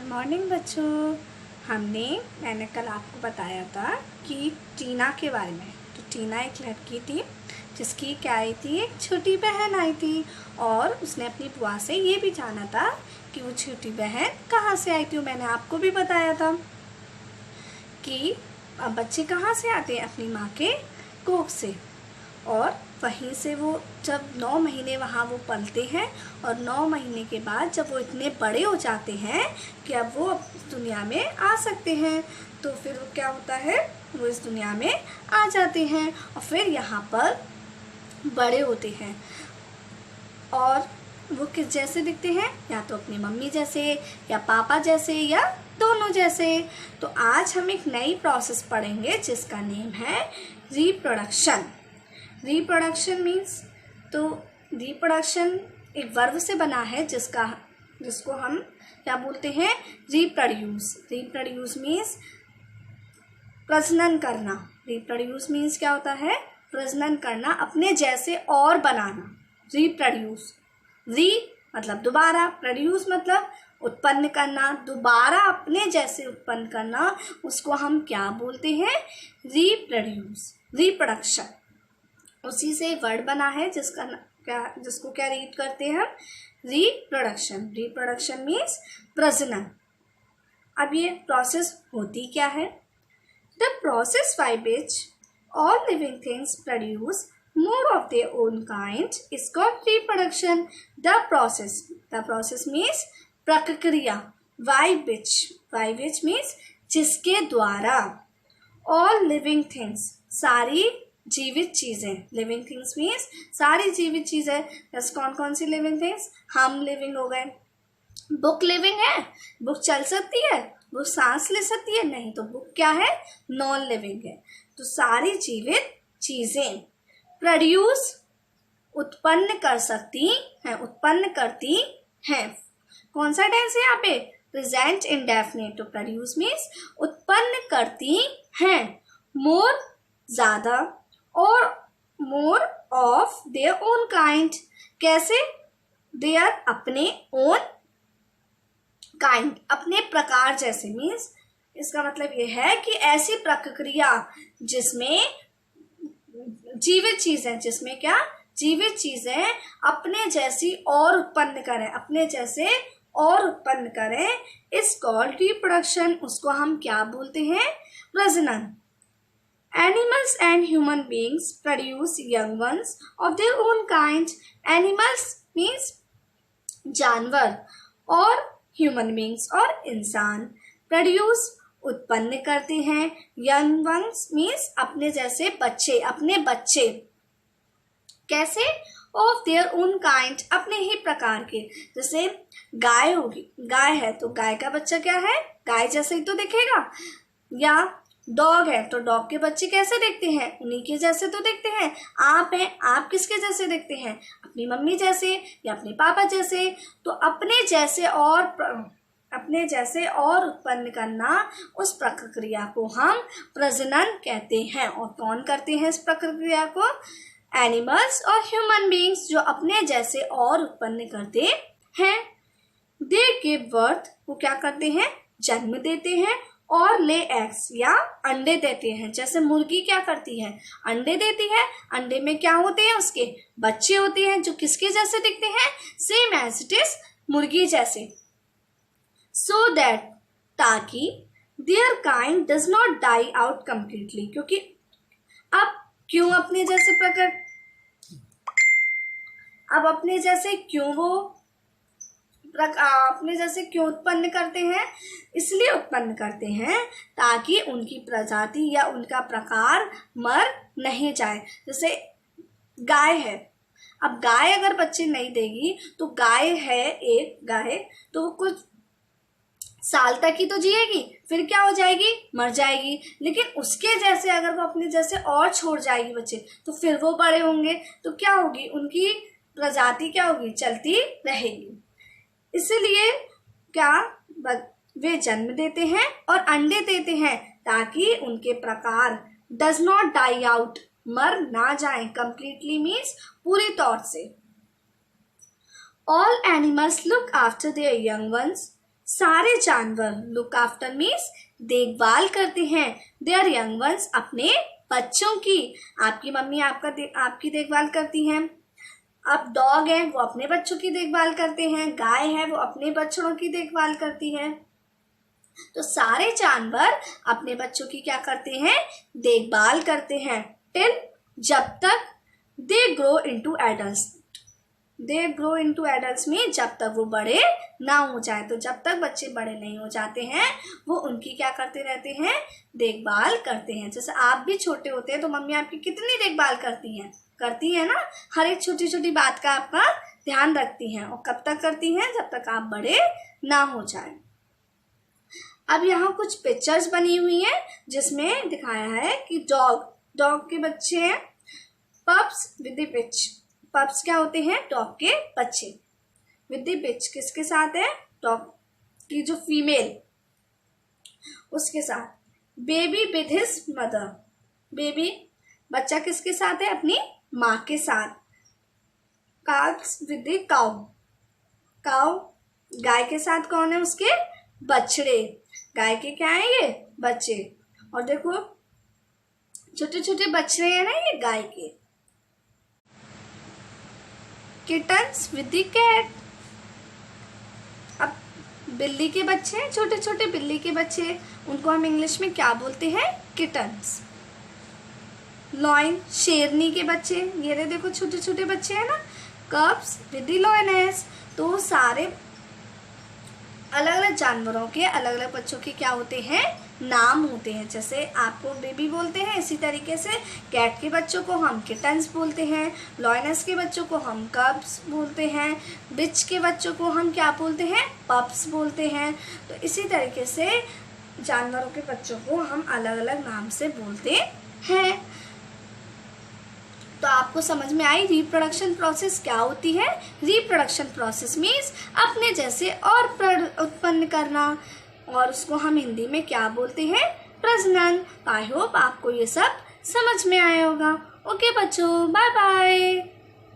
Morning बच्चों। मैंने कल आपको बताया था कि टीना के बारे में। तो टीना एक लड़की थी जिसकी क्या आई थी, एक छोटी बहन आई थी और उसने अपनी बुआ से ये भी जाना था कि वो छोटी बहन कहाँ से आई थी। मैंने आपको भी बताया था कि बच्चे कहाँ से आते हैं, अपनी माँ के कोख से, और वहीं से वो जब 9 महीने वहाँ वो पलते हैं और 9 महीने के बाद जब वो इतने बड़े हो जाते हैं कि अब वो दुनिया में आ सकते हैं, तो फिर वो क्या होता है, वो इस दुनिया में आ जाते हैं और फिर यहाँ पर बड़े होते हैं। और वो किस जैसे दिखते हैं, या तो अपनी मम्मी जैसे या पापा जैसे या दोनों जैसे। तो आज हम एक नई प्रोसेस पढ़ेंगे जिसका नेम है रिप्रोडक्शन। रिप्रोडक्शन मीन्स, तो रिप्रोडक्शन एक वर्ब से बना है जिसको हम क्या बोलते हैं, रिप्रोड्यूस। रिप्रोड्यूस मीन्स प्रजनन करना। रिप्रोड्यूस मीन्स क्या होता है, प्रजनन करना, अपने जैसे और बनाना। रिप्रोड्यूस, री मतलब दोबारा, प्रोड्यूस मतलब उत्पन्न करना, दोबारा अपने जैसे उत्पन्न करना, उसको हम क्या बोलते हैं, रिप्रोड्यूस, रिप्रोडक्शन। उसी से वर्ड बना है जिसको क्या रीड करते हैं हम, रिप्रोडक्शन। रिप्रोडक्शन मीन्स प्रजनन। अब ये प्रोसेस होती क्या है, the process by which all living things produce more of their own kind is called reproduction. The process means प्रक्रिया, by which means जिसके द्वारा, all living things सारी जीवित चीजें, लिविंग थिंग्स मीन्स सारी जीवित चीजें। जैसे कौन कौन सी लिविंग थिंग्स, हम लिविंग हो गए, बुक लिविंग है, बुक चल सकती है, बुक सांस ले सकती है, नहीं तो बुक क्या है, नॉन लिविंग है। तो सारी जीवित चीजें प्रोड्यूस उत्पन्न कर सकती हैं, उत्पन्न करती हैं। कौन सा टेंस है यहाँ पे, प्रेजेंट इंडेफिनिट। तो प्रोड्यूस मीन्स उत्पन्न करती हैं, मोर ज्यादा, और more of their own kind. कैसे, देयर अपने ओन काइंड, अपने प्रकार जैसे। मीन्स इसका मतलब ये है कि ऐसी प्रक्रिया जिसमें जीवित चीजें, जिसमें क्या, जीवित चीजें अपने जैसी और उत्पन्न करें, अपने जैसे और उत्पन्न करें, इस कॉल्ड रिप्रोडक्शन। उसको हम क्या बोलते हैं, प्रजनन। Animals and human beings produce young ones of their own kind. Animals means जानवर, और human beings और इंसान, produce उत्पन्न करते हैं, young ones means अपने जैसे बच्चे, अपने बच्चे। कैसे, of their own kind अपने ही प्रकार के। जैसे गाय होगी, गाय है तो गाय का बच्चा क्या है, गाय जैसे ही तो दिखेगा। या डॉग है तो डॉग के बच्चे कैसे दिखते हैं, उन्हीं के जैसे तो दिखते हैं। आप हैं, आप किसके जैसे दिखते हैं, अपनी मम्मी जैसे या अपने पापा जैसे। तो अपने जैसे और उत्पन्न करना, उस प्रक्रिया को हम प्रजनन कहते हैं। और कौन करते हैं इस प्रक्रिया को, एनिमल्स और ह्यूमन बीइंग्स, जो अपने जैसे और उत्पन्न करते हैं। दे गिव बर्थ, वो क्या करते हैं, जन्म देते हैं, और ले एग्स या अंडे देते हैं। जैसे मुर्गी क्या करती है, अंडे देती है, अंडे में क्या होते हैं, उसके बच्चे होते हैं जो किसके जैसे दिखते हैं, सेम एज इट इज मुर्गी जैसे। सो दैट, ताकि their kind does not die out completely. क्योंकि अब क्यों अपने जैसे अपने जैसे क्यों वो अपने जैसे क्यों उत्पन्न करते हैं, इसलिए उत्पन्न करते हैं ताकि उनकी प्रजाति या उनका प्रकार मर नहीं जाए। जैसे गाय है, अब गाय अगर बच्चे नहीं देगी तो गाय है, एक गाय तो वो कुछ साल तक ही तो जिएगी, फिर क्या हो जाएगी, मर जाएगी। लेकिन उसके जैसे अगर वो अपने जैसे और छोड़ जाएगी बच्चे, तो फिर वो बड़े होंगे तो क्या होगी, उनकी प्रजाति क्या होगी, चलती रहेगी। इसलिए क्या, वे जन्म देते हैं और अंडे देते हैं ताकि उनके प्रकार डज नॉट डाई आउट, मर ना जाए, कंप्लीटली मीन्स पूरी तौर से। All animals look after their young ones. सारे जानवर लुक आफ्टर मीन्स देखभाल करते हैं देयर यंग वंस अपने बच्चों की। आपकी मम्मी आपकी देखभाल करती हैं। अब डॉग है वो अपने बच्चों की देखभाल करते हैं, गाय है वो अपने बच्चों की देखभाल करती है। तो सारे जानवर अपने बच्चों की क्या करते हैं, देखभाल करते हैं टिल जब तक they grow into adults. They grow into adults में जब तक वो बड़े ना हो जाए। तो जब तक बच्चे बड़े नहीं हो जाते हैं वो उनकी क्या करते रहते हैं, देखभाल करते हैं। जैसे आप भी छोटे होते हैं तो मम्मी आपकी कितनी देखभाल करती है ना, हर एक छोटी छोटी बात का आपका ध्यान रखती हैं। और कब तक करती हैं, जब तक आप बड़े ना हो जाए। अब यहाँ कुछ पिक्चर्स बनी हुई हैं जिसमें दिखाया है कि डॉग के बच्चे हैं, pups with the pitch. Pups क्या होते हैं, डॉग के बच्चे। विद द पिच किसके साथ है, डॉग की जो फीमेल उसके साथ। Baby with his mother. Baby बच्चा किसके साथ है, अपनी माँ के साथ। Calves with the cow. Cow गाय के साथ कौन है, उसके बछड़े। गाय के क्या है, ये बच्चे। और देखो छोटे छोटे बछड़े हैं ना ये गाय के। Kittens with the cat. अब बिल्ली के बच्चे हैं, छोटे छोटे बिल्ली के बच्चे, उनको हम इंग्लिश में क्या बोलते हैं, किटन्स। लॉयन शेरनी के बच्चे, ये रहे देखो छोटे छोटे बच्चे हैं ना, कब्स विद द लॉयनेस। तो सारे अलग अलग जानवरों के अलग अलग बच्चों के क्या होते हैं, नाम होते हैं। जैसे आपको बेबी बोलते हैं, इसी तरीके से कैट के बच्चों को हम किटन्स बोलते हैं, लॉयनेस के बच्चों को हम कब्स बोलते हैं, बिच के बच्चों को हम क्या बोलते हैं, पप्स बोलते हैं। तो इसी तरीके से जानवरों के बच्चों को हम अलग अलग नाम से बोलते हैं। तो आपको समझ में आई रिप्रोडक्शन प्रोसेस क्या होती है। रिप्रोडक्शन प्रोसेस मीन्स अपने जैसे और उत्पन्न करना, और उसको हम हिंदी में क्या बोलते हैं, प्रजनन। आई होप आपको ये सब समझ में आया होगा। ओके बच्चों, बाय बाय।